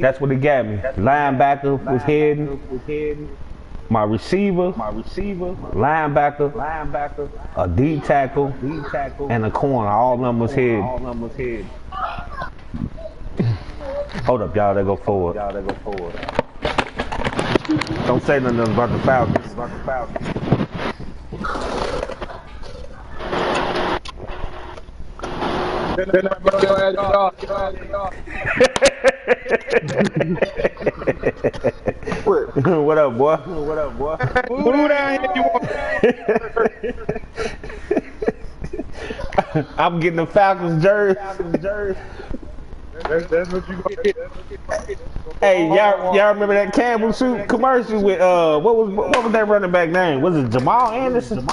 That's what it got me. Linebacker was hidden. My receiver, linebacker, a D tackle, and a corner. All of them was hidden. Hold up, y'all. They go forward. Don't say nothing about the Falcons. What up, boy? Who down here you want? I'm getting the Falcons jersey. That's what you gonna get. Hey, y'all remember that Campbell suit commercial with what was that running back name? Was it Jamal Anderson?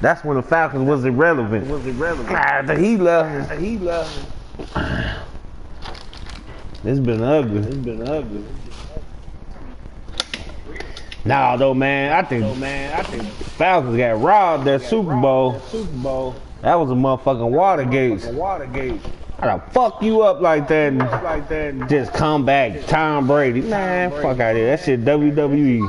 That's when the Falcons was irrelevant. He left. It's been ugly. Nah, though, man. I think Falcons got robbed that Super Bowl. That was a motherfucking Watergate. I gotta fuck you up like that and just come back, Tom Brady. Man, fuck out of here. That shit WWE.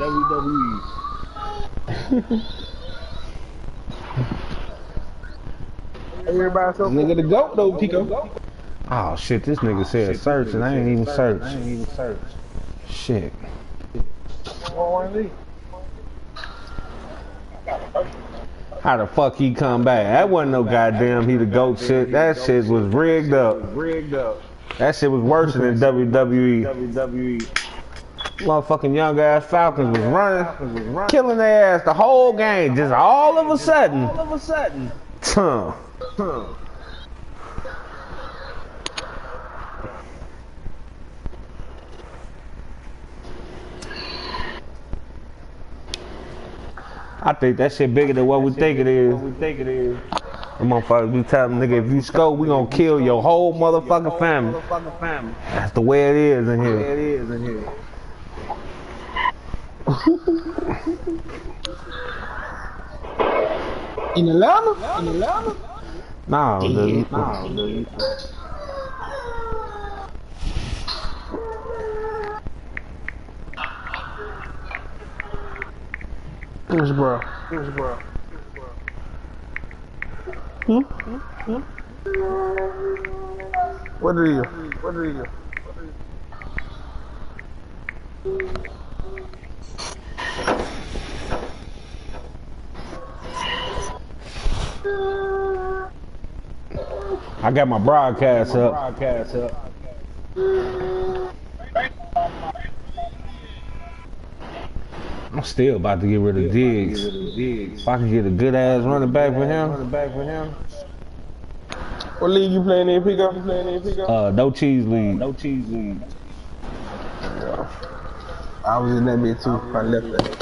Everybody so nigga the GOAT though, Pico. Oh shit, this nigga said search and I ain't even search. Shit. How the fuck he come back? That wasn't no goddamn he the GOAT shit. That shit was rigged up. That shit was worse than WWE. Motherfucking young ass Falcons was running, killing their ass the whole game. Just all of a sudden. I think that shit bigger than what we think it is. Them motherfuckers be telling nigga, if you score, we gonna kill your whole motherfucking family. That's the way it is in here. In Atlanta? No, dude. Who's bro? What are you? I got my broadcast up. I'm still about to get rid of Diggs. If I can get a good ass running back for him. What league you playing in, Pico? No cheese league. I was in that bit too. I left that.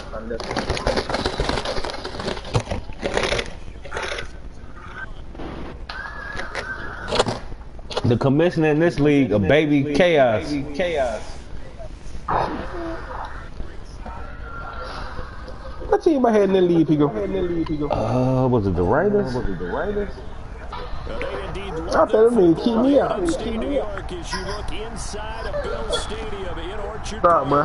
The commissioner in this league, a baby chaos. What team I had in the league, Pico? Was it the Raiders? I thought them niggas keep me out. Stop, bro.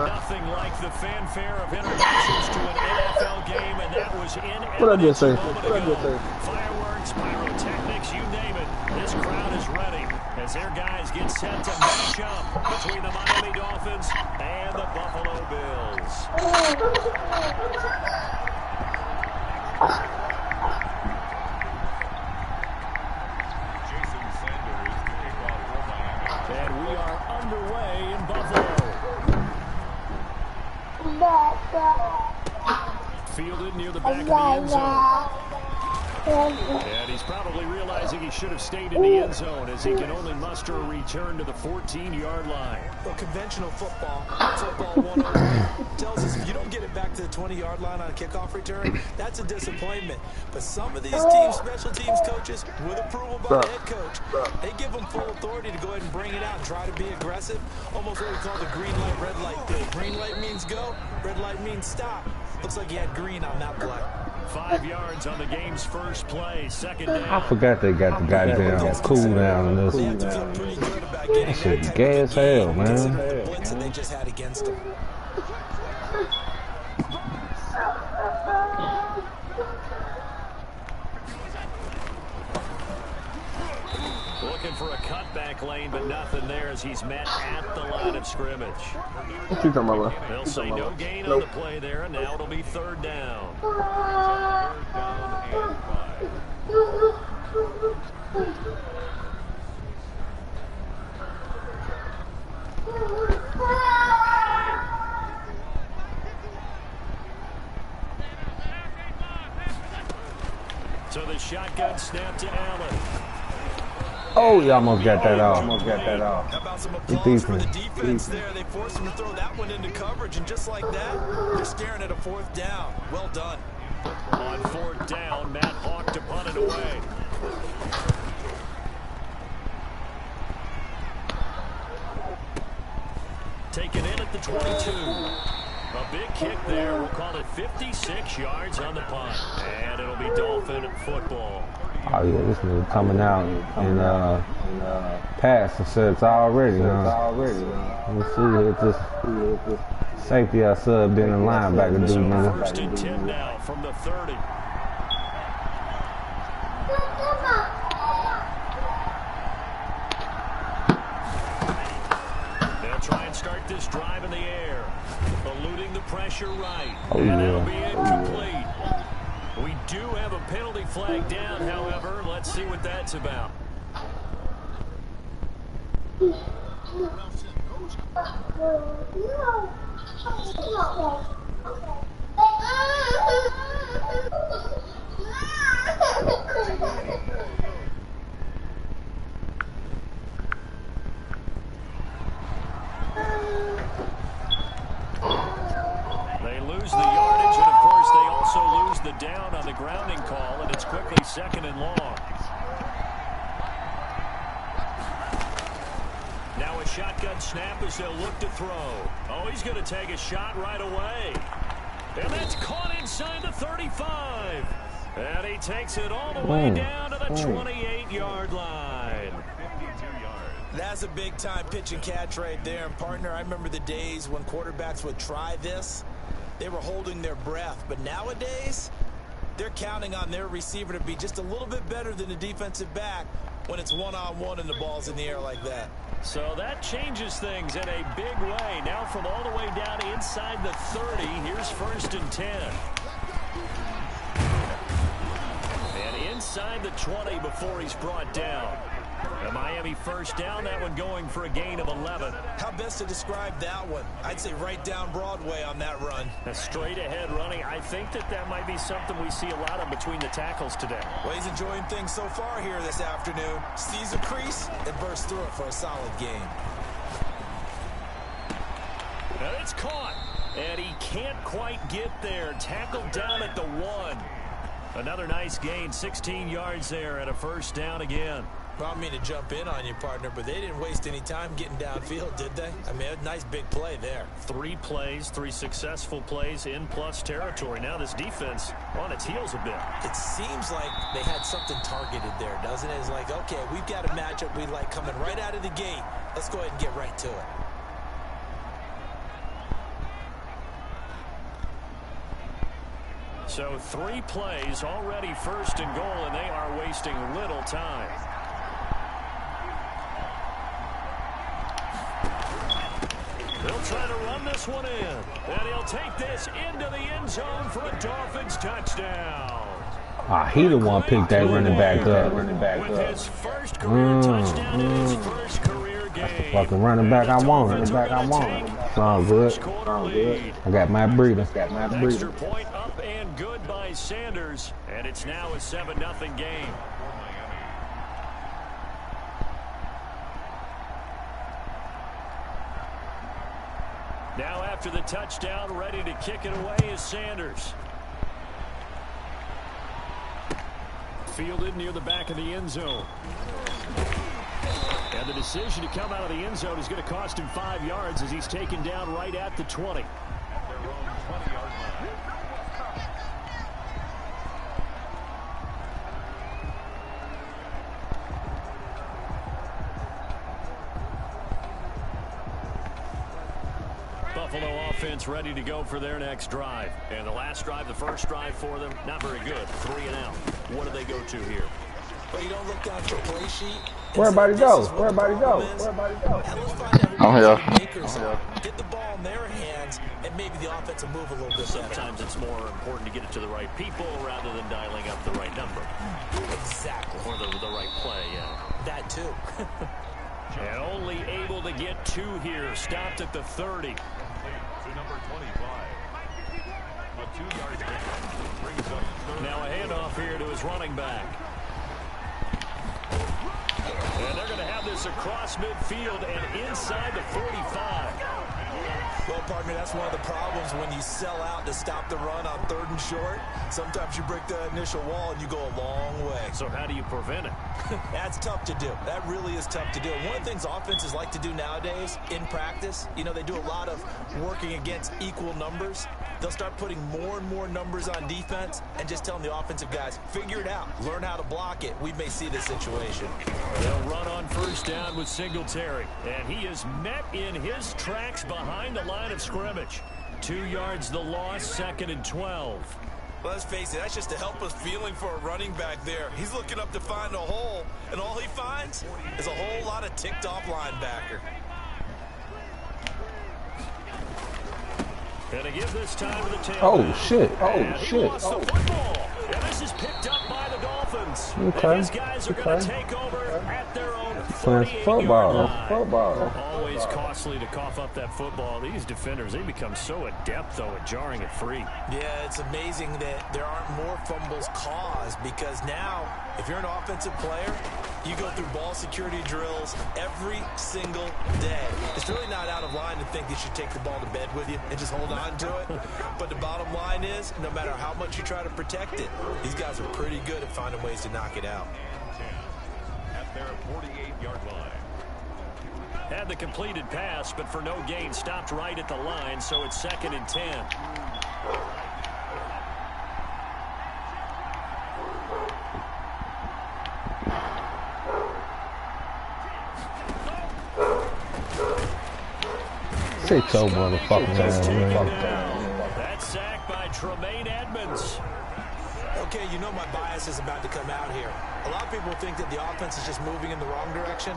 Nothing like the fanfare of introductions to an NFL game, and that was in. What I just say? Fireworks, pyrotechnics, you name it. This crowd is ready as their guys get set to match up between the Miami Dolphins and the Buffalo Bills. And we are underway in Buffalo. Fielded near the back of the end zone. And he's probably realizing he should have stayed in the end zone as he can only muster a return to the 14-yard line. Well, conventional football 101, tells us if you don't get it back to the 20-yard line on a kickoff return, that's a disappointment. But some of these teams, special teams coaches, with approval by the head coach, they give them full authority to go ahead and bring it out and try to be aggressive. Almost what we call the green light, red light thing. Green light means go, red light means stop. Looks like he had green on that play. 5 yards on the game's first play. Second down. I forgot they got the goddamn cool down in this. That shit gay as hell, man. The blitz that they just had against them. Looking for a cutback lane, but nothing there as he's met at the line of scrimmage. What you talking about? They'll say no gain on the play there, and now it'll be third down. So the shotgun snap to Allen. Oh, he almost got that off. How about some applause for the defense there? They forced him to throw that one into coverage, and just like that, they're staring at a fourth down. Well done. On fourth down, Matt Hawk to punt it away. Taken in at the 22. A big kick there. We'll call it 56 yards on the punt. And it'll be Dolphin football. Oh yeah, this nigga coming out and pass and said it's already. Let me see if this safety I subbed in the linebacker dude, nigga. First and 10 now from the 30. They'll try and start this drive in the air, eluding the pressure right. Oh, and yeah. it'll be incomplete. We do have a penalty flag down, however. Let's see what that's about. They lose the yardage, and of course they also lose the down on the grounding call, and it's quickly second and long. Now a shotgun snap as they'll look to throw. Oh, he's going to take a shot right away. And that's caught inside the 35. And he takes it all the way down to the 28-yard line. That's a big-time pitch and catch right there. And, partner, I remember the days when quarterbacks would try this. They were holding their breath. But nowadays, they're counting on their receiver to be just a little bit better than the defensive back when it's one-on-one and the ball's in the air like that. So that changes things in a big way. Now from all the way down inside the 30, here's first and 10. And inside the 20 before he's brought down. A Miami first down, that one going for a gain of 11. How best to describe that one? I'd say right down Broadway on that run. A straight ahead running. I think that might be something we see a lot of between the tackles today. Well, he's enjoying things so far here this afternoon. Sees a crease and bursts through it for a solid game. And it's caught. And he can't quite get there. Tackled down at the 1. Another nice gain, 16 yards there and a first down again. I don't mean to jump in on you, partner, but they didn't waste any time getting downfield, did they? I mean, a nice big play there. 3 plays, 3 successful plays in plus territory. Now this defense on its heels a bit. It seems like they had something targeted there, doesn't it? It's like, okay, we've got a matchup we like coming right out of the gate. Let's go ahead and get right to it. So 3 plays, already first and goal, and they are wasting little time. They'll try to run this one in. And he'll take this into the end zone for a Dolphins touchdown. Ah, he the one picked that running back up. With his first career touchdown in his first career game. Fucking running back I want. Sound good. I got my breather. Extra point up and good by Sanders. And it's now a 7-0 game. Now after the touchdown, ready to kick it away is Sanders. Fielded near the back of the end zone. And the decision to come out of the end zone is going to cost him 5 yards as he's taken down right at the 20. Buffalo offense ready to go for their next drive. And the last drive, the first drive for them, not very good. 3 and out. What do they go to here? Well, you don't look down at your play sheet. Where everybody go? Where everybody go? Where everybody go? Let's find out I'm here. who the makers are. Get the ball in their hands, and maybe the offense will move a little bit better. Sometimes it's more important to get it to the right people rather than dialing up the right number. Exactly. Or the right play, yeah. That too. And only able to get 2 here. Stopped at the 30. To number 25. A 2-yard gain brings up third. Now a handoff here to his running back. And they're going to have this across midfield and inside the 45. Well, partner, that's one of the problems when you sell out to stop the run on 3rd and short. Sometimes you break the initial wall and you go a long way. So how do you prevent it? That's tough to do. That really is tough to do. One of the things offenses like to do nowadays in practice, you know, they do a lot of working against equal numbers. They'll start putting more and more numbers on defense and just telling the offensive guys, figure it out. Learn how to block it. We may see this situation. They'll run on first down with Singletary. And he is met in his tracks behind the line of scrimmage. 2 yards the loss, 2nd and 12. Let's face it, that's just a helpless feeling for a running back there. He's looking up to find a hole, and all he finds is a whole lot of ticked-off linebacker. And to give this time to the tailback. Oh shit! Oh And he shit! lost the football. And this is picked up by the Dolphins. Okay. And these guys are going to take over at their own Playing 48-yard football. line. Football. Always costly to cough up that football. These defenders, they become so adept, though, at jarring it free. Yeah, it's amazing that there aren't more fumbles caused because now, if you're an offensive player, you go through ball security drills every single day. It's really not out of line to think you should take the ball to bed with you and just hold on to it. But the bottom line is, no matter how much you try to protect it, these guys are pretty good at finding ways to knock it out. At their 48-yard line. Had the completed pass, but for no gain, stopped right at the line, so it's 2nd and 10. Sit your motherfucking ass, man. That's sacked by Tremaine Edmonds. Okay, you know my bias is about to come out here. A lot of people think that the offense is just moving in the wrong direction.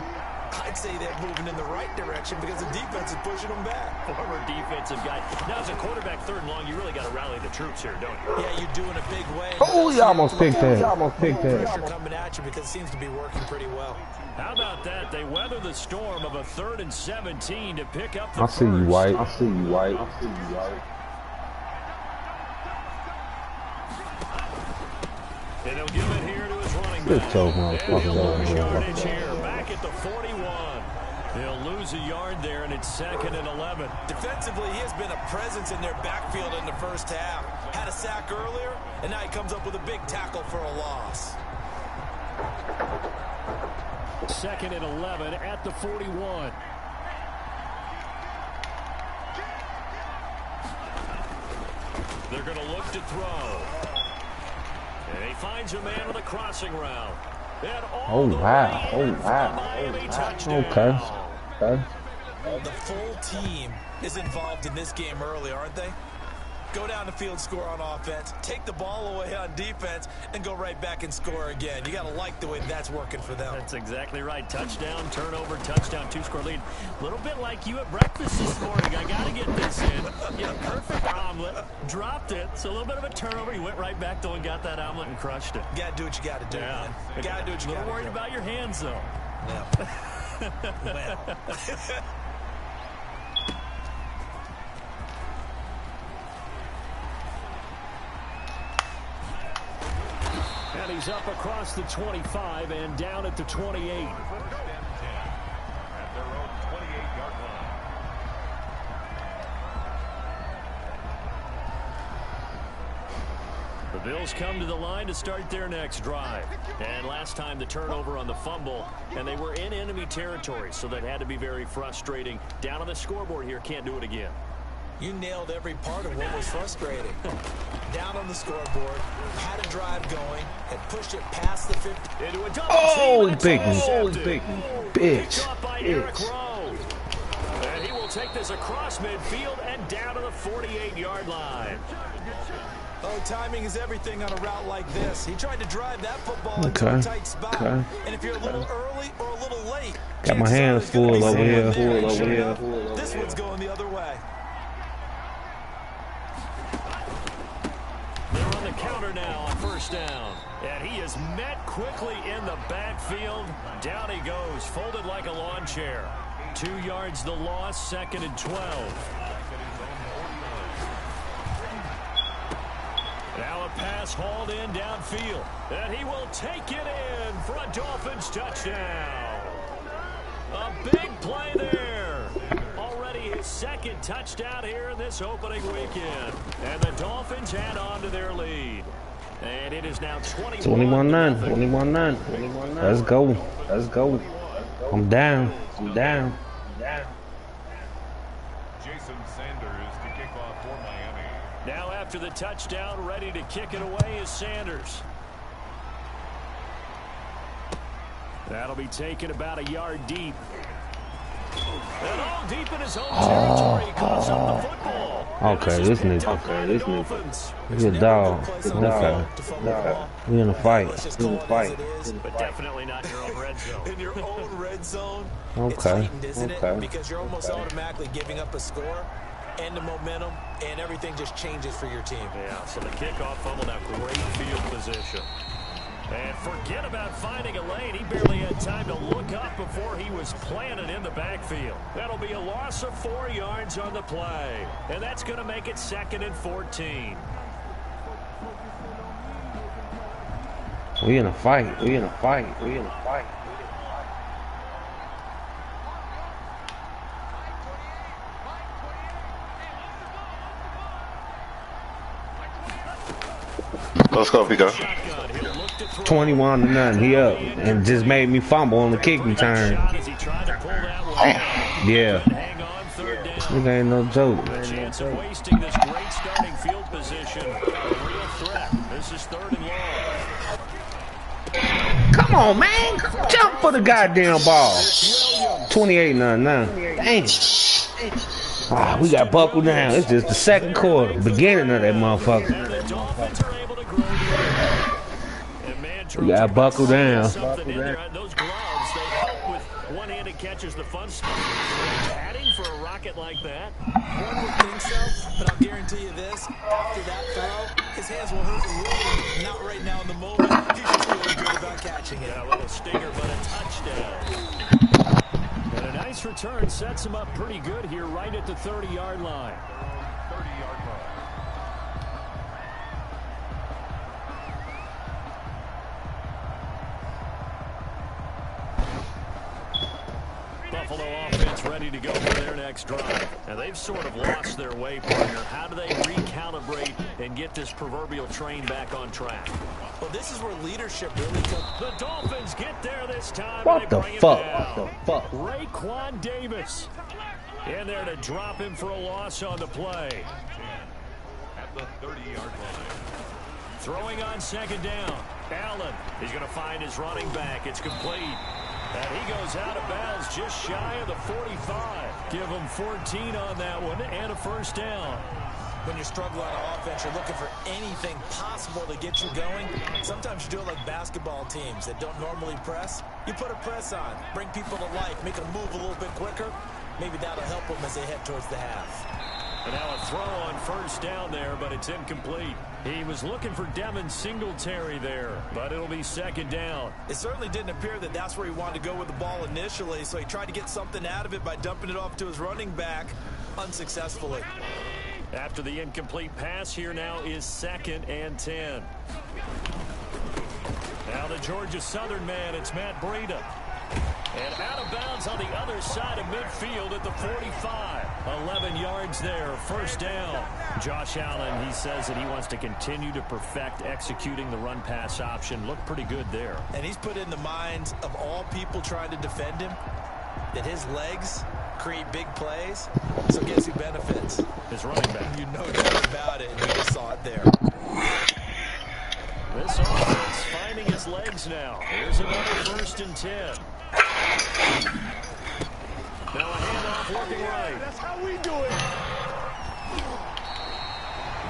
I'd say they're moving in the right direction because the defense is pushing them back. Former defensive guy. Now, as a quarterback 3rd and long, you really got to rally the troops here, don't you? Yeah, you're doing a big way. Oh, you almost picked that. Almost picked that. Pressure coming at you because it seems to be working pretty well. How about that? They weather the storm of a 3rd and 17 to pick up the I see you, first. White. I see you, White. I see you, White. And he'll give it here to his running Sit back. your And he'll motherfucking lose ass, yardage man. here, back at the 41. He'll lose a yard there, and it's 2nd and 11. Defensively, he has been a presence in their backfield in the first half. Had a sack earlier, and now he comes up with a big tackle for a loss. 2nd and 11 at the 41. They're going to look to throw. And he finds a man with a crossing route. And all Oh the wow! way Oh in for the wow! Miami Oh, touchdown. okay. Okay. The full team is involved in this game early, aren't they? Go down the field, score on offense, take the ball away on defense, and go right back and score again. You got to like the way that's working for them. That's exactly right. Touchdown, turnover, touchdown, 2-score lead. A little bit like you at breakfast this morning. I got to get this in. You had a perfect omelet, dropped it, so a little bit of a turnover. You went right back though and got that omelet and crushed it. You got to do what you got to do, man. You got to do what you A got to little do. worried about your hands though. Yeah. Well. And he's up across the 25 and down at the 28. At their own 28-yard line. The Bills come to the line to start their next drive. And last time the turnover on the fumble, and they were in enemy territory, so that had to be very frustrating. Down on the scoreboard here, can't do it again. You nailed every part of what was frustrating. Down on the scoreboard, had a drive going, had pushed it past the 50. Into a double Oh, team, he picked me. intercepted. Oh, he picked me. Bitch. Picked up by Eric Bitch. Rowe. And he will take this across midfield and down to the 48-yard line. Oh, timing is everything on a route like this. He tried to drive that football into a tight spot. And if you're a little early or a little late, got my hands full over here. This one's going the other way. They're on the counter now on first down. And he is met quickly in the backfield. Down he goes, folded like a lawn chair. 2 yards the loss, 2nd and 12. Now a pass hauled in downfield. And he will take it in for a Dolphins touchdown. A big play there. Already his 2nd touchdown here in this opening weekend. And the Dolphins add on to their lead. And it is now 21-9. 21-9. Let's go. Let's go. I'm down. I'm down. Jason Sanders to kick off for Miami. Now after the touchdown, ready to kick it away is Sanders. That'll be taken about a yard deep. And all deep in his own territory, calls up the football. Okay, this nigga. He's a dog. Okay. We in a fight. But definitely not in your own red zone. In your own red zone, Okay. it's heightened, isn't it? Because you're almost automatically giving up a score and the momentum, and everything just changes for your team. Yeah, so the kickoff fumble, now great field position. And forget about finding a lane. He barely had time to look up before he was planted in the backfield. That'll be a loss of 4 yards on the play. And that's going to make it 2nd and 14. We in a fight. We in a fight. We in a fight. Let's go, Pico. 21-9. He up and just made me fumble on the kick return. Yeah. This ain't no joke. Chance of wasting this great starting field position. A real threat. This is 3rd and long. Come on, man. Jump for the goddamn ball. 28-9 now. Damn. Ah, we got buckled down. It's just the 2nd quarter. Beginning of that motherfucker. We got buckled down. Those gloves, they help with one-handed catches, the fun stuff. Padding for a rocket like that? One would think so, but I'll guarantee you this. After that throw, his hands will hurt really. Not right now in the moment. He's just feeling good about catching it. Yeah, a little stinger, but a touchdown. And a nice return sets him up pretty good here right at the 30-yard line. 30-yard line. Buffalo offense ready to go for their next drive. Now, they've sort of lost their way, partner. How do they recalibrate and get this proverbial train back on track? Well, this is where leadership really comes. The Dolphins get there this time. What the fuck? What the fuck? Raekwon Davis in there to drop him for a loss on the play. At the 30-yard line. Throwing on 2nd down. Allen, he's going to find his running back. It's complete. And he goes out of bounds just shy of the 45. Give him 14 on that one and a 1st down. When you're struggling on offense, you're looking for anything possible to get you going. Sometimes you do it like basketball teams that don't normally press. You put a press on, bring people to life, make them move a little bit quicker. Maybe that'll help them as they head towards the half. And now a throw on 1st down there, but it's incomplete. He was looking for Devin Singletary there, but it'll be 2nd down. It certainly didn't appear that that's where he wanted to go with the ball initially, so he tried to get something out of it by dumping it off to his running back unsuccessfully. After the incomplete pass, here now is 2nd and 10. Now the Georgia Southern man, it's Matt Breida. And out of bounds on the other side of midfield at the 45. 11 yards there, 1st down. Josh Allen, he says that he wants to continue to perfect executing the run-pass option. Looked pretty good there. And he's put in the minds of all people trying to defend him that his legs create big plays. So guess who benefits? His running back. You know nothing about it, and you just saw it there. This offense finding his legs now. Here's another 1st and 10. Now a handoff working right. That's how we do it.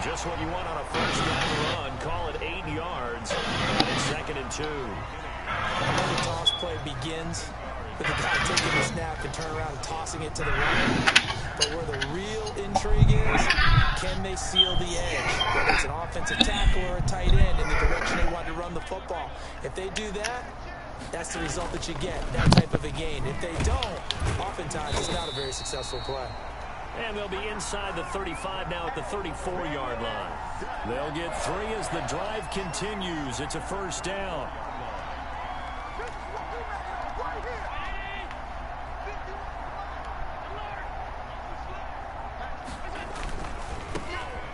Just what you want on a first down run. Call it 8 yards. And it's 2nd and 2. The toss play begins with the guy taking the snap and turn around and tossing it to the right. But where the real intrigue is, can they seal the edge? Whether it's an offensive tackle or a tight end in the direction they want to run the football. If they do that, that's the result that you get, that type of a gain. If they don't, oftentimes it's not a very successful play. And they'll be inside the 35 now at the 34-yard line. They'll get 3 as the drive continues. It's a first down.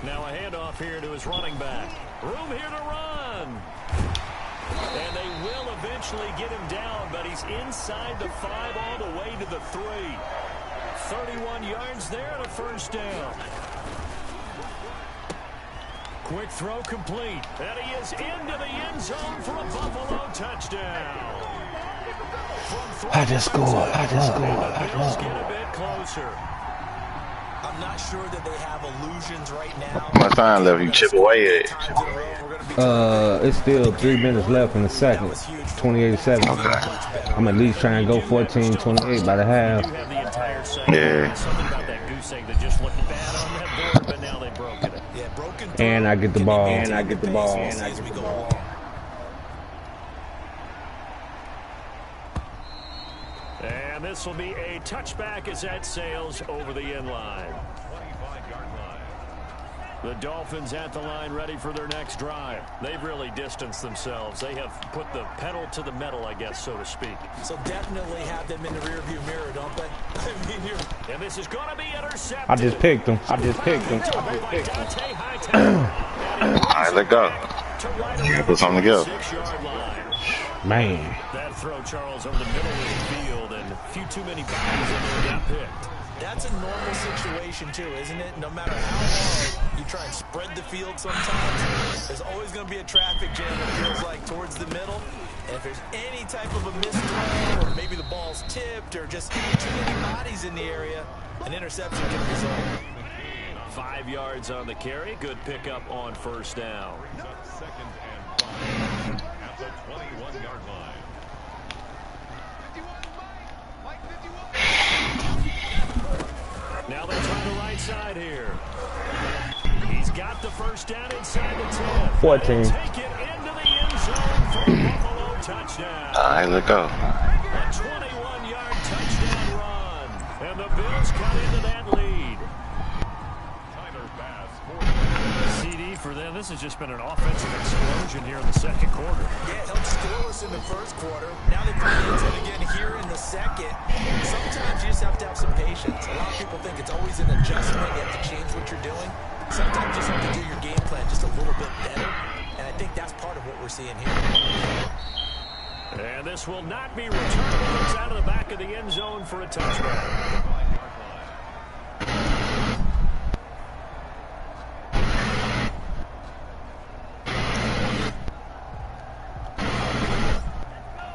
Now a handoff here to his running back. Room here to run. And they will eventually get him down, but he's inside the 5 all the way to the 3. 31 yards there and a first down. Quick throw complete. And he is into the end zone for a Buffalo touchdown. I just scored. Bills get a bit closer. I'm not sure that they have illusions right now. My time left. You chip away at it. It's still 3 minutes left in the second. 28-7. Okay. I'm at least trying to go 14-28 by the half. Yeah. Something about that goose egg that just looked bad on that board, but now they've broken it. Yeah, broken And I get the ball. And this will be a touchback as that sails over the end line. 25-yard line. The Dolphins at the line ready for their next drive. They've really distanced themselves. They have put the pedal to the metal, I guess, so to speak. So definitely have them in the rearview mirror, don't they? I mean, And this is going to be intercepted. I just picked him. All right, let go. You gotta put something together. 6-yard line. Man. That throw, Charles, over the middle of the field, and a few too many bodies in there got picked. that's a normal situation too, isn't it? No matter how hard you try and spread the field sometimes, there's always going to be a traffic jam, it feels like, towards the middle. And if there's any type of a misthrow, or maybe the ball's tipped, or just too many bodies in the area, an interception can result. 5 yards on the carry. Good pickup on first down. Second and 5 at the 21-yard line. Now they try the right side here. He's got the first down inside the 10. 14. Take it into the end zone for a Buffalo touchdown. All right, let go. A 21-yard touchdown run. And the Bills cut into that lead. Tyler Bass for the CD for them. This has just been an offensive explosion here in the second quarter. Yeah, helped scoreless in the first quarter. Now they find the end zone again here in the second. Sometimes you just have to have some patience. A lot of people think it's always an adjustment. You have to change what you're doing. Sometimes you just have to do your game plan just a little bit better. And I think that's part of what we're seeing here. And this will not be returned. It's out of the back of the end zone for a touchback.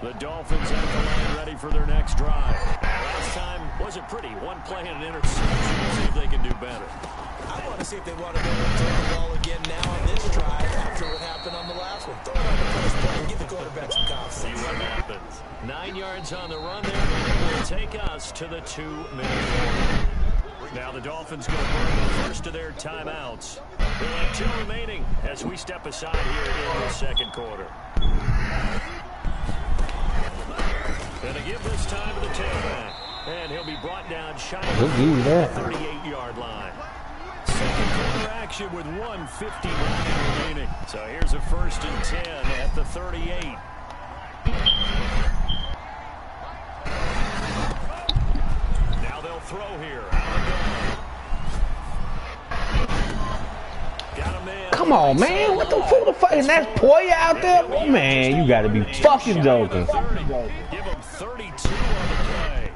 The Dolphins at the line ready for their next drive. Last time wasn't pretty. One play and an interception. See if they can do better. I want to see if they want to go and turn the ball again now on this drive after what happened on the last one. Throw it on the first play and give the quarterback some See confidence. what happens. 9 yards on the run there. Will take us to the 2-minute warning. Now the Dolphins go burn the first of their timeouts. They'll have 2 remaining as we step aside here in the second quarter. Gonna give this time to the tailback. And he'll be brought down shy of the 38-yard line. Second quarter action with 1:59 remaining. So here's a 1st and 10 at the 38. Now they'll throw here. Got a man. Come on, man. What the fuck? And that's Poya out there? Oh, man, you gotta be fucking joking. Give him 32 on the play.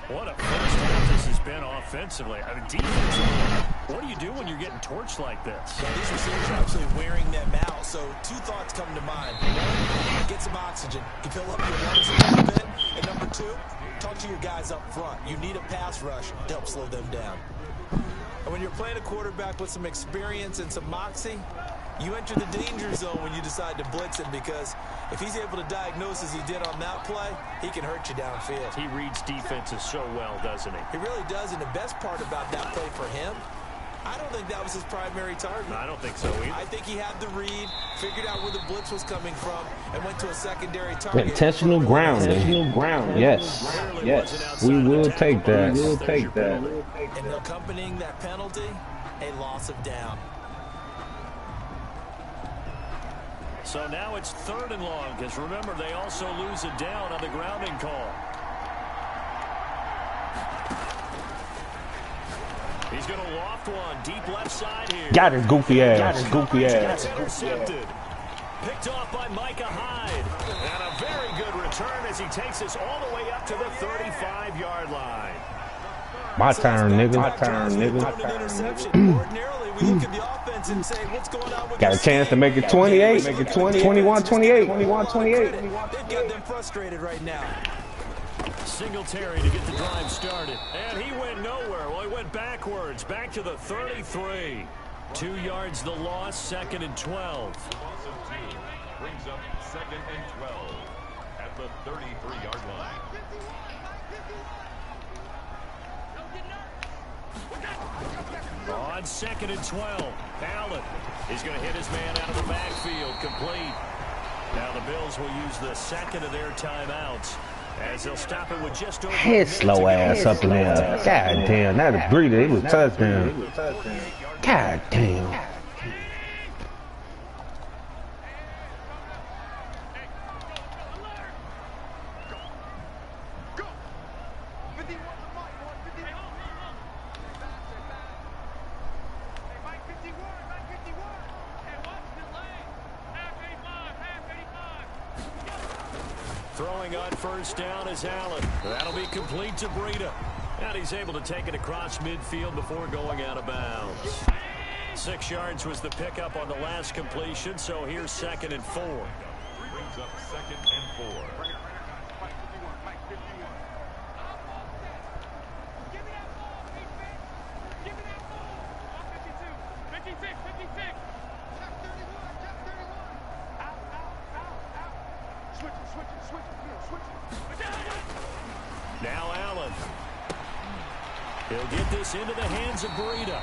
What a first half this has been offensively. I mean, defensively, what do you do when you're getting torched like this? Yeah, these receivers are actually wearing them out. So 2 thoughts come to mind. One, get some oxygen. You fill up your lungs a little bit. And number two, talk to your guys up front. You need a pass rush to help slow them down. And when you're playing a quarterback with some experience and some moxie, you enter the danger zone when you decide to blitz him, because if he's able to diagnose as he did on that play, he can hurt you downfield. He reads defenses so well, doesn't he? He really does, and the best part about that play for him, I don't think that was his primary target. I don't think so either. I think he had the read, figured out where the blitz was coming from, and went to a secondary target. Intentional grounding. Yes. Yes. We will take that. We'll take that. And accompanying that penalty, a loss of down. So now it's 3rd and long, because remember, they also lose a down on the grounding call. He's going to loft one deep left side here. Got his goofy ass. Goofy ass. Intercepted. Picked off by Micah Hyde. And a very good return as he takes us all the way up to the 35-yard line. My turn, nigga. Ordinarily, we look at the offense and say, what's going on with Got a chance to make it 28. Make it 21-28. 21-28. They've got them frustrated right now. Singletary to get the drive started. And he went nowhere. Well, he went backwards. Back to the 33. 2 yards the loss, 2nd and 12. Loss of 2 brings up 2nd and 12 at the 33-yard line. On 2nd and 12, Allen. He's going to hit his man out of the backfield, complete. Now the Bills will use the 2nd of their timeouts, as they'll stop it with just over His slow ass up in there. God damn, that a breather. It was touchdown. God damn. Throwing on 1st down is Allen. That'll be complete to Breida. And he's able to take it across midfield before going out of bounds. 6 yards was the pickup on the last completion, so here's 2nd and 4. Brings up 2nd and 4. Now Allen. He'll get this into the hands of Breida.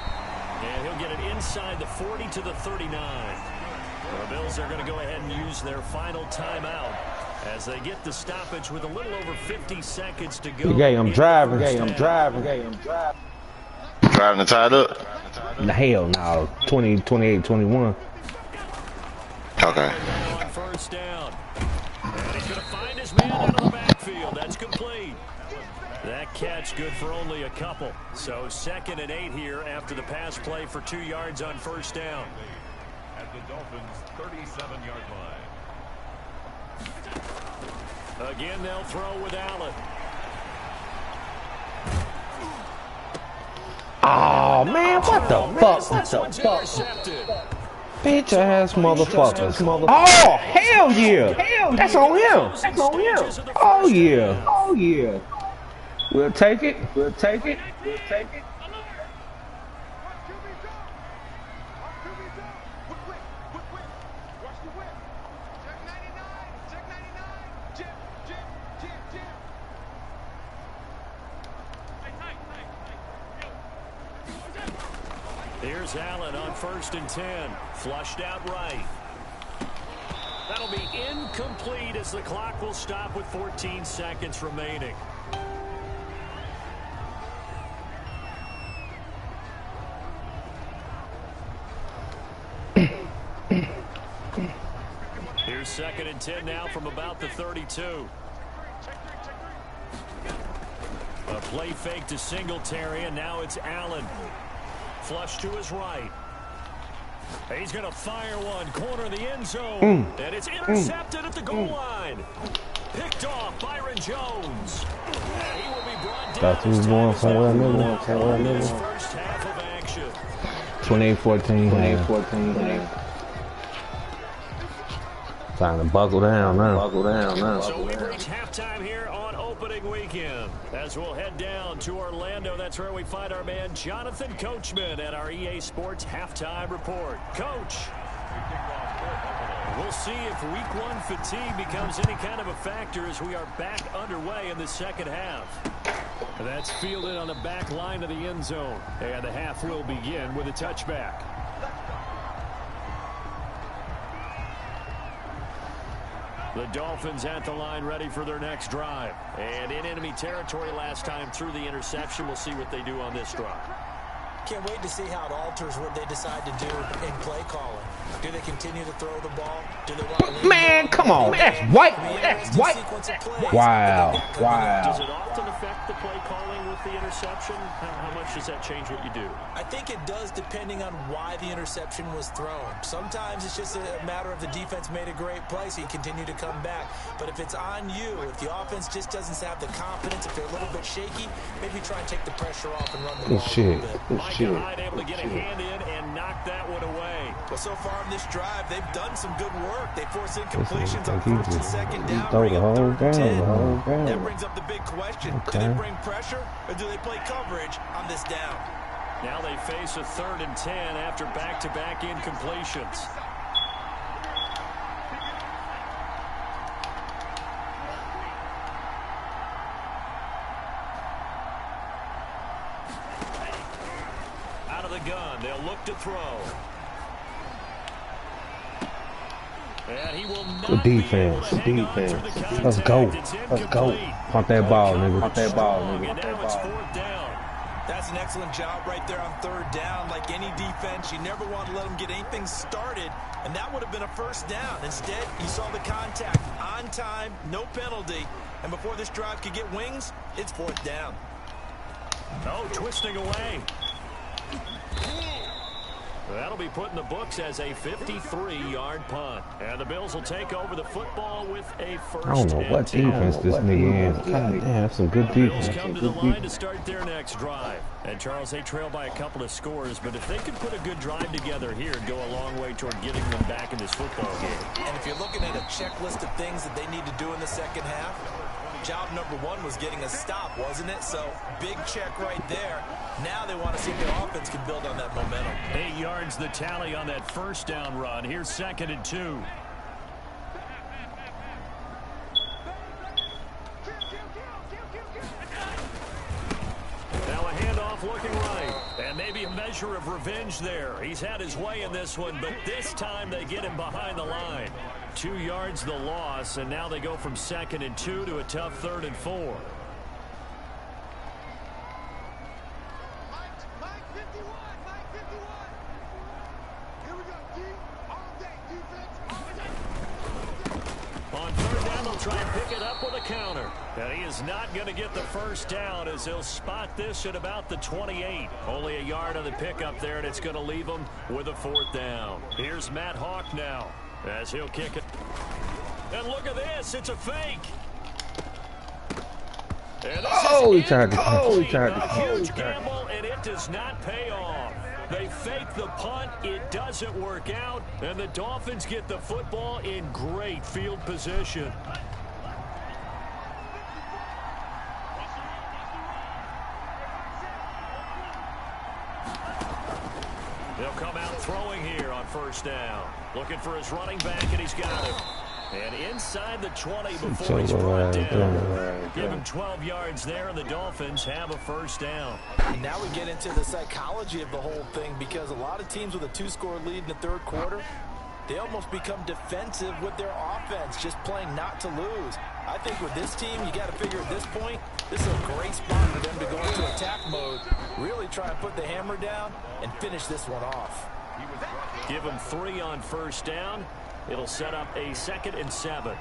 And he'll get it inside the 40 to the 39. The Bills are going to go ahead and use their final timeout as they get the stoppage with a little over 50 seconds to go. Okay, I'm driving. Driving to tie it up? Hell no. 20, 28, 21. Okay. On 1st down. And he's going to find his man out of the backfield. That's complete. That catch good for only a couple. So 2nd and 8 here after the pass play for 2 yards on 1st down. At the Dolphins' 37-yard line. Again, they'll throw with Allen. Oh man, what the fuck? This one's intercepted. Bitch ass motherfuckers. Oh, hell yeah. That's on him. Oh yeah. We'll take it. Here's Allen on 1st and 10. Flushed out right. That'll be incomplete as the clock will stop with 14 seconds remaining. Here's 2nd and 10 now from about the 32. A play fake to Singletary, and now it's Allen. Flush to his right. He's going to fire one. Corner of the end zone. And it's intercepted at the goal line. Picked off Byron Jones. And he will be brought down. Thought he was going somewhere new. This first half of action. 28-14. Time to buckle down now. So we've reached halftime here on opening weekend. As we'll head down to Orlando, that's where we find our man Jonathan Coachman at our EA Sports Halftime Report. Coach, we'll see if week one fatigue becomes any kind of a factor as we are back underway in the second half. That's fielded on the back line of the end zone. And the half will begin with a touchback. The Dolphins at the line ready for their next drive. And in enemy territory last time through the interception. We'll see what they do on this drive. Can't wait to see how it alters what they decide to do in play calling. Do they continue to throw the ball? Do they want to Man, come on. That's white. That's white. Wow. Does it often affect the play calling with the interception? How much does that change what you do? I think it does depending on why the interception was thrown. Sometimes it's just a matter of the defense made a great play, so you continue to come back. But if it's on you, if the offense just doesn't have the confidence, if they're a little bit shaky, maybe try and take the pressure off and run the ball a little bit. Micah Hyde able to get a hand in and knock that one away. Well, so far in this drive, they've done some good work. They force incompletions on first and second down, bring up third and 10. That brings up the big question. Do they bring pressure or do they play coverage on this down? Now they face a 3rd and 10 after back-to-back incompletions. Out of the gun, they'll look to throw. And he will not Good defense. Let's go. Let's go. Pump that ball, nigga. Pump that ball, And nigga. now it's 4th down. That's an excellent job right there on 3rd down. Like any defense, you never want to let them get anything started, and that would have been a 1st down. Instead, you saw the contact on time, no penalty, and before this drive could get wings, it's 4th down. Oh, twisting away. That'll be put in the books as a 53-yard punt. And the Bills will take over the football with a 1st I don't know what defense this nigga is. God damn, that's some good defense. Bills come to the line to start their next drive. And Charles, they trail by a couple of scores, but if they could put a good drive together here, it'd go a long way toward getting them back in this football game. And if you're looking at a checklist of things that they need to do in the second half, job number 1 was getting a stop, wasn't it? So big check right there. Now they want to see if the offense can build on that momentum. 8 yards the tally on that 1st down run. Here's 2nd and 2. Now a handoff looking right. And maybe a measure of revenge there. He's had his way in this one, but this time they get him behind the line. 2 yards the loss, and now they go from 2nd and 2 to a tough 3rd and 4. On 3rd down, they'll try and pick it up with a counter. And he is not going to get the 1st down as he'll spot this at about the 28. Only a yard on the pickup there, and it's going to leave him with a 4th down. Here's Matt Hawk now as he'll kick it. And look at this. It's a fake. He tried to. Huge gamble, and it does not pay off. They fake the punt. It doesn't work out, and the Dolphins get the football in great field position. They'll come out throwing here on 1st down. Looking for his running back, and he's got him. And inside the 20 before he's brought down. Give him 12 yards there, and the Dolphins have a 1st down. And now we get into the psychology of the whole thing, because a lot of teams with a 2-score lead in the 3rd quarter, they almost become defensive with their offense, just playing not to lose. I think with this team, you got to figure at this point, this is a great spot for them to go into attack mode, really try and put the hammer down and finish this one off. Give him 3 on 1st down. It'll set up a 2nd and 7.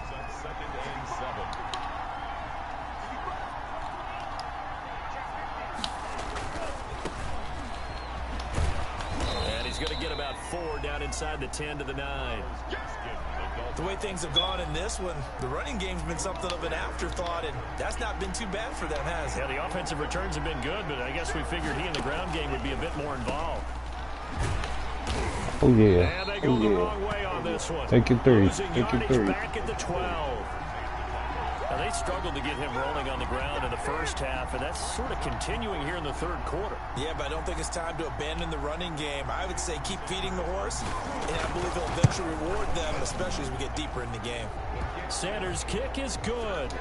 And he's going to get about 4 down inside the 10 to the 9. The way things have gone in this one, the running game's been something of an afterthought, and that's not been too bad for them, has it? Yeah, the offensive returns have been good, but I guess we figured he in the ground game would be a bit more involved. Oh yeah. And they go the wrong way on this one. Take your three. Losing yardage back at the 12. Now, they struggled to get him rolling on the ground in the first half, and that's sort of continuing here in the third quarter. Yeah, but I don't think it's time to abandon the running game. I would say keep feeding the horse, and I believe he'll eventually reward them, especially as we get deeper in the game. Sanders' kick is good.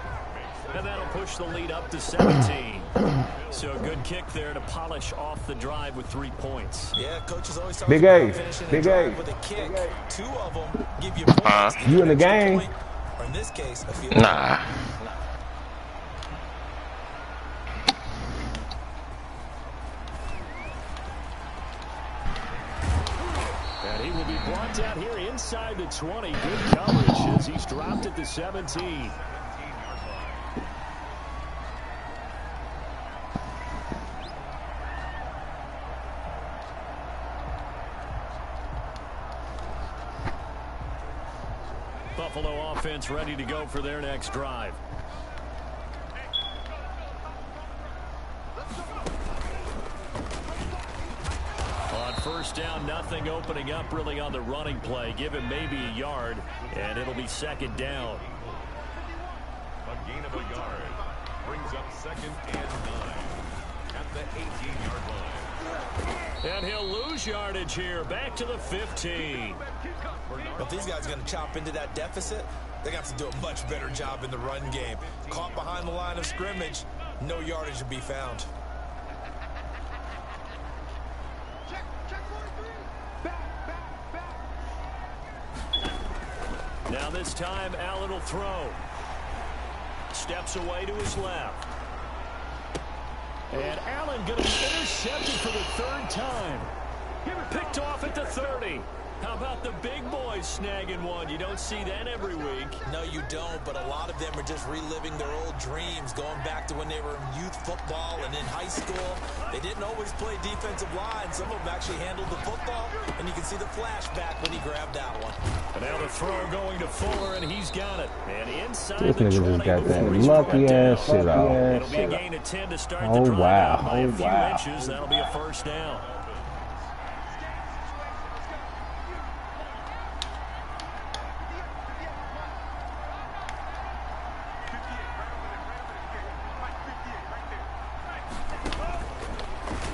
And that'll push the lead up to 17. So a good kick there to polish off the drive with 3 points. Yeah, coaches always talk Big about A. finishing Big a drive A. with a kick. 2 of them give you points. You in the game? Point, or in this case, a field Nah. And he will be brought down here inside the 20. Good coverage as he's dropped at the 17. Buffalo offense ready to go for their next drive. On first down, nothing opening up really on the running play. Give him maybe a yard, and it'll be second down. A gain of a yard brings up 2nd and 9 at the 18-yard line. And he'll lose yardage here, back to the 15. If these guys are going to chop into that deficit, they're going to have to do a much better job in the run game. Caught behind the line of scrimmage, no yardage to be found. Now this time, Allen will throw. Steps away to his left. And Allen going to be intercepted for the 3rd time. Picked off at the 30. How about the big boys snagging one? You don't see that every week. No, you don't, but a lot of them are just reliving their old dreams, going back to when they were in youth football and in high school. They didn't always play defensive line. Some of them actually handled the football, and you can see the flashback when he grabbed that one. And now the throw going to Fuller, and he's got it. And inside This the nigga 20 just got that before he's lucky brought ass down. shit off. It'll be a gain of 10 to start the Oh, drive wow. out by a few Wow. inches. That'll be a first down.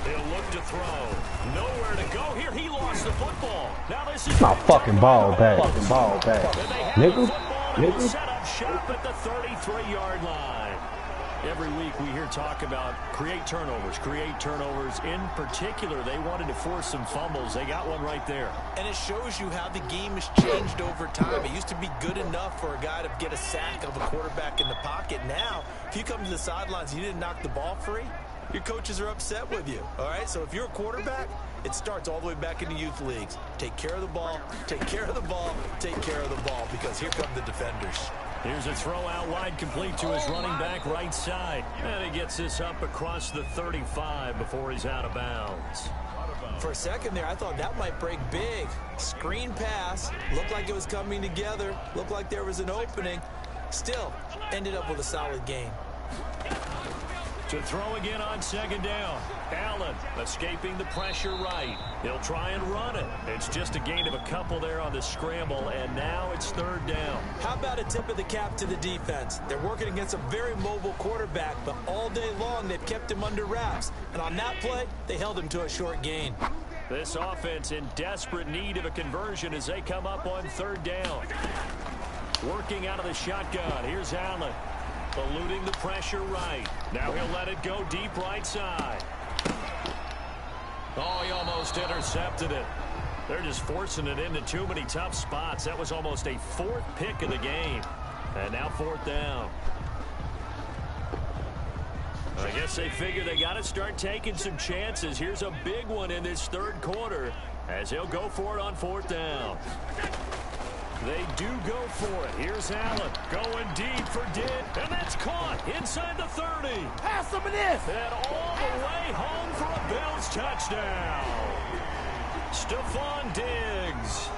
He'll look to throw. Nowhere to go here. He lost the football. Now this is My fucking ball back. Ball back. And they have the Nigga. football and will Nigga. set up shop at the 33-yard line. Every week we hear talk about create turnovers. In particular, they wanted to force some fumbles. They got one right there. And it shows you how the game has changed over time. It used to be good enough for a guy to get a sack of a quarterback in the pocket. Now, if you come to the sidelines and you didn't knock the ball free, your coaches are upset with you. All right, so if you're a quarterback, it starts all the way back in the youth leagues. Take care of the ball, take care of the ball, take care of the ball, because here come the defenders. Here's a throw out wide, complete to his running back right side. And he gets this up across the 35 before he's out of bounds. For a second there, I thought that might break big. Screen pass, looked like it was coming together, looked like there was an opening. Still, ended up with a solid gain. To throw again on second down. Allen escaping the pressure right. He'll try and run it. It's just a gain of a couple there on the scramble, and now it's 3rd down. How about a tip of the cap to the defense? They're working against a very mobile quarterback, but all day long they've kept him under wraps. And on that play, they held him to a short gain. This offense in desperate need of a conversion as they come up on 3rd down. Working out of the shotgun. Here's Allen. Eluding the pressure right. Now he'll let it go deep right side. Oh, he almost intercepted it. They're just forcing it into too many tough spots. That was almost a 4th pick of the game. And now 4th down. I guess they figure they got to start taking some chances. Here's a big one in this 3rd quarter as he'll go for it on 4th down. They do go for it. Here's Allen going deep for Diggs. And that's caught inside the 30. Pass him this. And all the way home for a Bills touchdown. Stephon Diggs.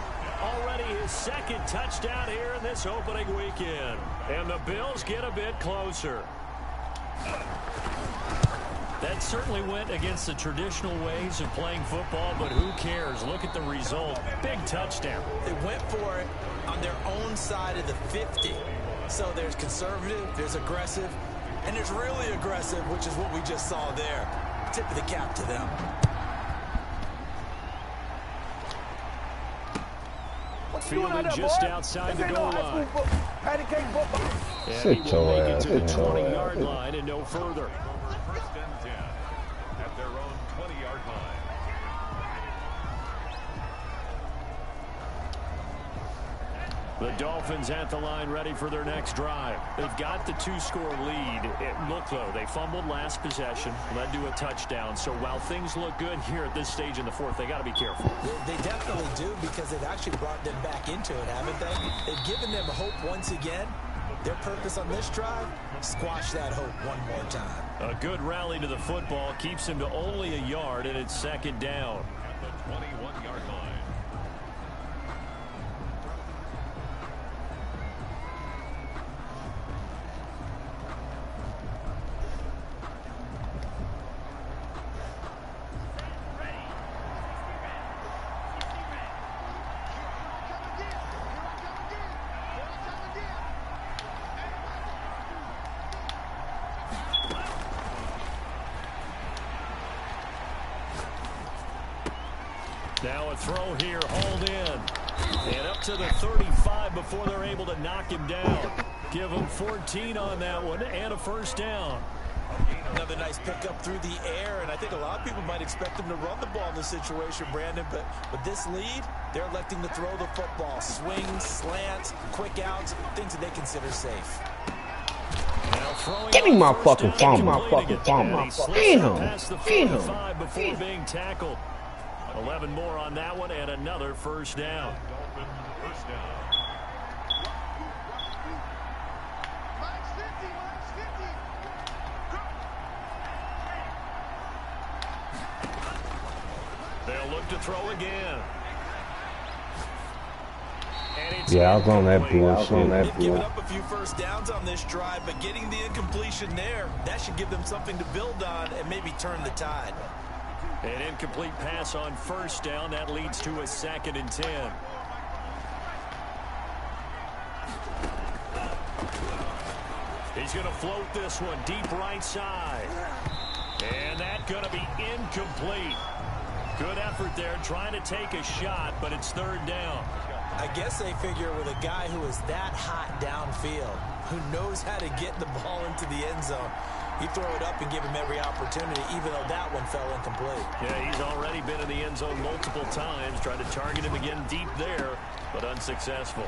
Already his 2nd touchdown here in this opening weekend. And the Bills get a bit closer. That certainly went against the traditional ways of playing football, but who cares? Look at the result. Big touchdown. They went for it on their own side of the 50. So there's conservative, there's aggressive, and there's really aggressive, which is what we just saw there. Tip of the cap to them. Fielded just outside the goal line. Sit your ass To the down. 20-yard line and no further. First and 10 at their own 20-yard line. The Dolphins at the line ready for their next drive. They've got the 2-score lead. Look, though, they fumbled last possession, led to a touchdown. So while things look good here at this stage in the fourth, they got to be careful. They definitely do, because they've actually brought them back into it, haven't they? They've given them hope once again. Their purpose on this drive, squash that hope one more time. A good rally to the football keeps him to only a yard, and it's second down. At the 21-yard line. Now a throw here, hauled in. And up to the 35 before they're able to knock him down. Give him 14 on that one and a first down. Another nice pickup through the air, and I think a lot of people might expect them to run the ball in this situation, Brandon, but with this lead, they're electing to throw the football. Swings, slants, quick outs, things that they consider safe. Give me my fucking phone. Damn. Past the 45 before being tackled. 11 more on that one and another first down. Dolphin first down. They'll look to throw again. Yeah, I was on that bullshit. They've given up a few first downs on this drive, but getting the incompletion there, that should give them something to build on and maybe turn the tide. An incomplete pass on first down. That leads to a 2nd and 10. He's going to float this one deep right side. And that's going to be incomplete. Good effort there trying to take a shot, but it's third down. I guess they figure with a guy who is that hot downfield, who knows how to get the ball into the end zone, you throw it up and give him every opportunity, even though that one fell incomplete. Yeah, he's already been in the end zone multiple times, trying to target him again deep there, but unsuccessful.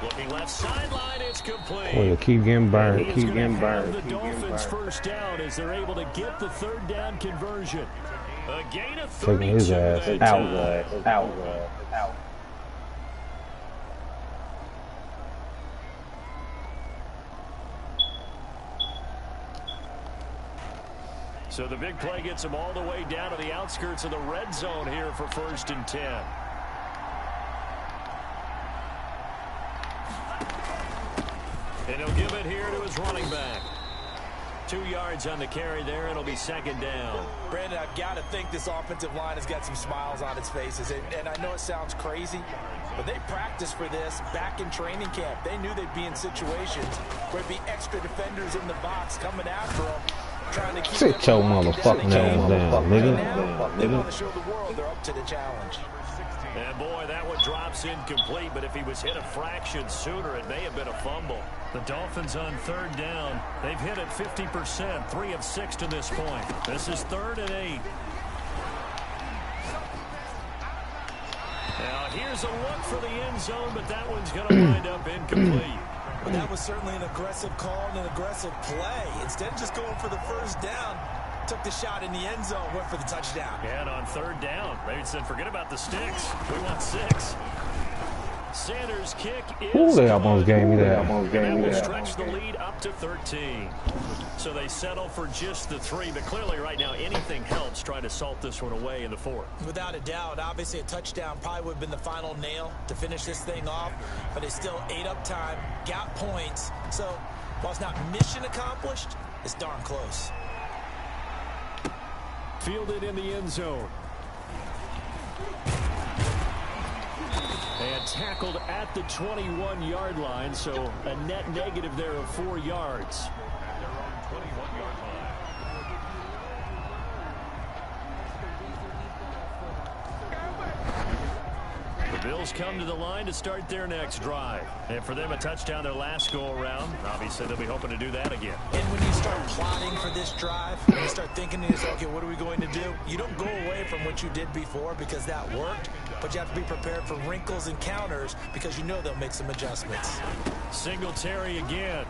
Looking left sideline, it's complete. Well, keep getting burned. He is going to have the Dolphins first down as they're able to get the third down conversion. A gain of 32. Taking his ass that out. Out. So the big play gets him all the way down to the outskirts of the red zone here for 1st and 10. And he'll give it here to his running back. 2 yards on the carry there. It'll be second down. Brandon, I've got to think this offensive line has got some smiles on its faces. And I know it sounds crazy, but they practiced for this back in training camp. They knew they'd be in situations where there'd be extra defenders in the box coming after them, trying to keep Sit your motherfucking ass down, nigga. They want to show the world they're up to the challenge. And boy, that one drops incomplete, but if he was hit a fraction sooner, it may have been a fumble. The Dolphins on third down. They've hit it 50%, 3 of 6 to this point. This is 3rd and 8. Now here's a look for the end zone, but that one's going to wind up incomplete. But that was certainly an aggressive call and an aggressive play. Instead of just going for the first down, took the shot in the end zone, went for the touchdown. And on third down, they said, forget about the sticks. We want 6. Sanders' kick is Ooh, they almost gave me that. And will stretch the lead up to 13. So they settle for just the 3, but clearly right now anything helps trying to salt this one away in the 4th. Without a doubt, obviously a touchdown probably would have been the final nail to finish this thing off, but it's still ate up time, got points. So while it's not mission accomplished, it's darn close. fielded in the end zone. And tackled at the 21-yard line, so a net negative there of 4 yards. At their own 21-yard line. The Bills come to the line to start their next drive. And for them, a touchdown their last go-around. Obviously, they'll be hoping to do that again. And when you start plotting for this drive, when you start thinking to yourself, okay, what are we going to do? You don't go away from what you did before because that worked, but you have to be prepared for wrinkles and counters because you know they'll make some adjustments. Singletary again.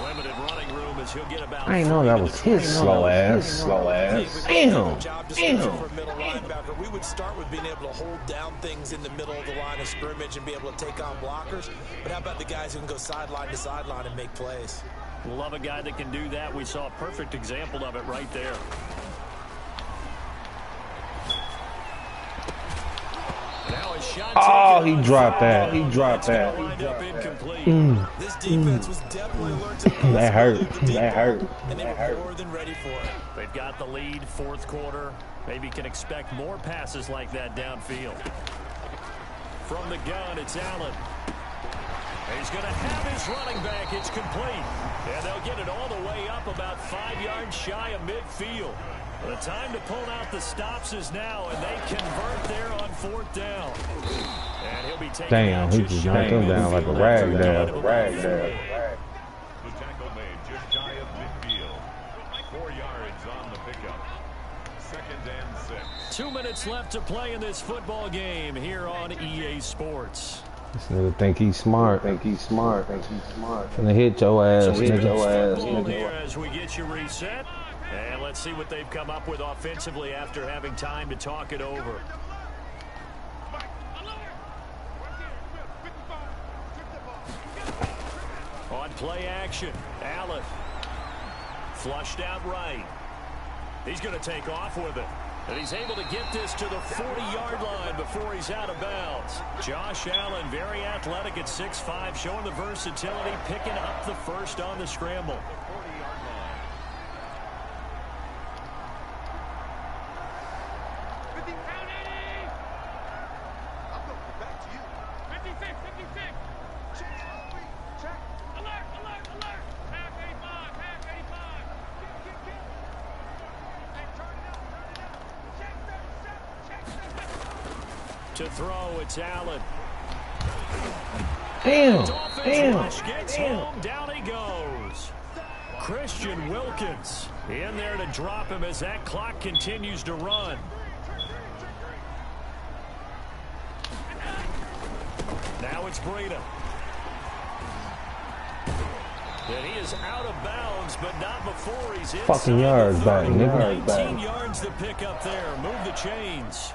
Limited running room as he'll get about. I ain't know that was his slow ass. Damn. For middle linebacker, we would start with being able to hold down things in the middle of the line of scrimmage and be able to take on blockers. But how about the guys who can go sideline to sideline and make plays? Love a guy that can do that. We saw a perfect example of it right there. Oh, he dropped that. He dropped that. This defense was definitely learned to That hurt. That hurt. And they were more than ready for it. They've got the lead, fourth quarter. Maybe can expect more passes like that downfield. From the gun, it's Allen. He's going to have his running back. It's complete. And they'll get it all the way up about 5 yards shy of midfield. The time to pull out the stops is now, and they convert there on fourth down. And he'll be taking Damn, he just knocked him down like a rag down. The tackle made just shy of midfield. 4 yards on the pickup. 2nd and 6. 2 minutes left to play in this football game here on EA Sports. This nigga think he's smart. Gonna hit your ass, nigga. Here as we get you reset. And let's see what they've come up with offensively after having time to talk it over. On play action, Allen. Flushed out right. He's going to take off with it. And he's able to get this to the 40-yard line before he's out of bounds. Josh Allen, very athletic at 6'5", showing the versatility, picking up the first on the scramble. To throw, it's Allen. Damn. Gets home, down he goes. Christian Wilkins in there to drop him as that clock continues to run. Now it's Breida. And he is out of bounds, but not before he's in. Fucking yards back, 19 yards to pick up there. Move the chains.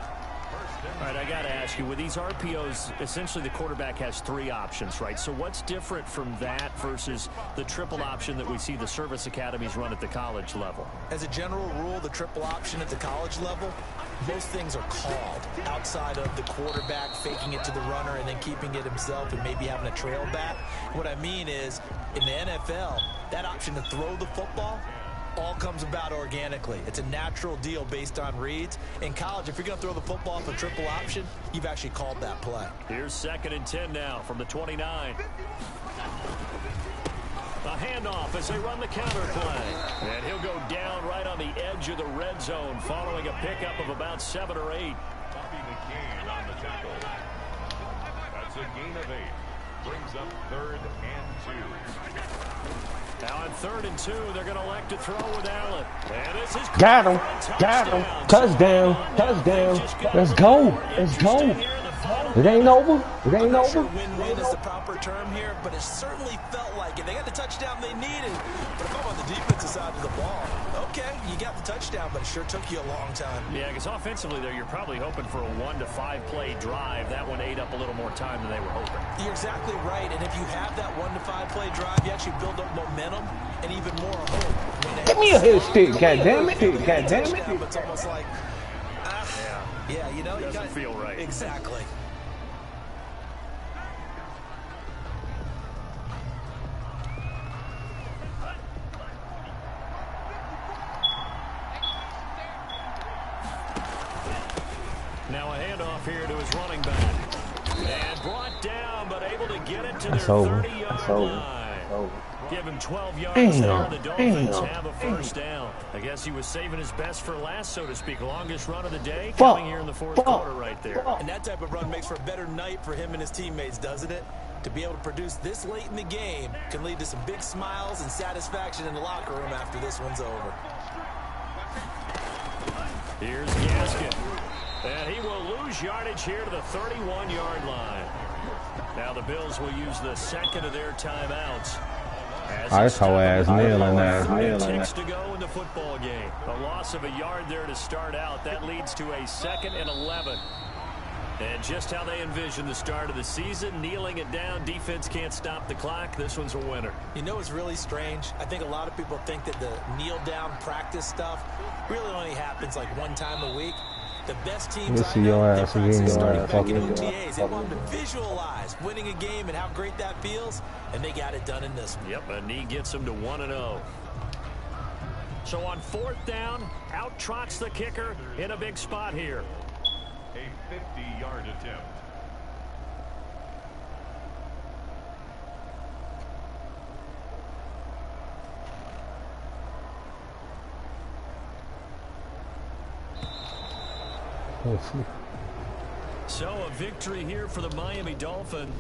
All right, I got to ask you, with these RPOs, essentially the quarterback has 3 options, right? So what's different from that versus the triple option that we see the service academies run at the college level? As a general rule, the triple option at the college level, most things are called outside of the quarterback faking it to the runner and then keeping it himself and maybe having a trail back. What I mean is, in the NFL, that option to throw the football all comes about organically. It's a natural deal based on reads. In college, if you're going to throw the football off a triple option, you've actually called that play. Here's 2nd and 10 now from the 29. A handoff as they run the counter play. And he'll go down right on the edge of the red zone following a pickup of about 7 or 8. Bobby McCain on the tackle. That's a gain of 8. Brings up 3rd and 2. Now on 3rd and 2, they're going to elect to throw with Allen. And this is Got him. Touchdown. Let's go. It ain't over. Win-win is the proper term here, but it certainly felt like it. They got the touchdown they needed. But if I'm on the defensive side of the ball, okay, you got the touchdown, but it sure took you a long time. Yeah, because offensively there, you're probably hoping for a 1 to 5 play drive. That one ate up a little more time than they were hoping. You're exactly right, and if you have that 1 to 5 play drive, you actually build up momentum and even more hope. Give me a hit stick, goddammit. But it's almost like, yeah, you know, Doesn't feel right. Exactly. off here to his running back. And brought down, but able to get it to That's their over. 30-yard line. Give him 12 yards there. The Dolphins have a first down. I guess he was saving his best for last, so to speak. Longest run of the day coming here in the fourth quarter right there. And that type of run makes for a better night for him and his teammates, doesn't it? To be able to produce this late in the game can lead to some big smiles and satisfaction in the locker room after this one's over. Here's Gaskin. And he will lose yardage here to the 31-yard line. Now the Bills will use the second of their timeouts. That's how ass kneeling that. 5 ticks to go in the football game. A loss of a yard there to start out. That leads to a 2nd and 11. And just how they envision the start of the season, kneeling it down. Defense can't stop the clock. This one's a winner. You know what's really strange? I think a lot of people think that the kneel-down practice stuff really only happens like one time a week. The best teams I know, they practice starting back in OTAs. They want to visualize winning a game and how great that feels, and they got it done in this one. Yep, a knee gets them to 1-0. So on 4th down, out trots the kicker in a big spot here. A 50-yard attempt. So a victory here for the Miami Dolphins.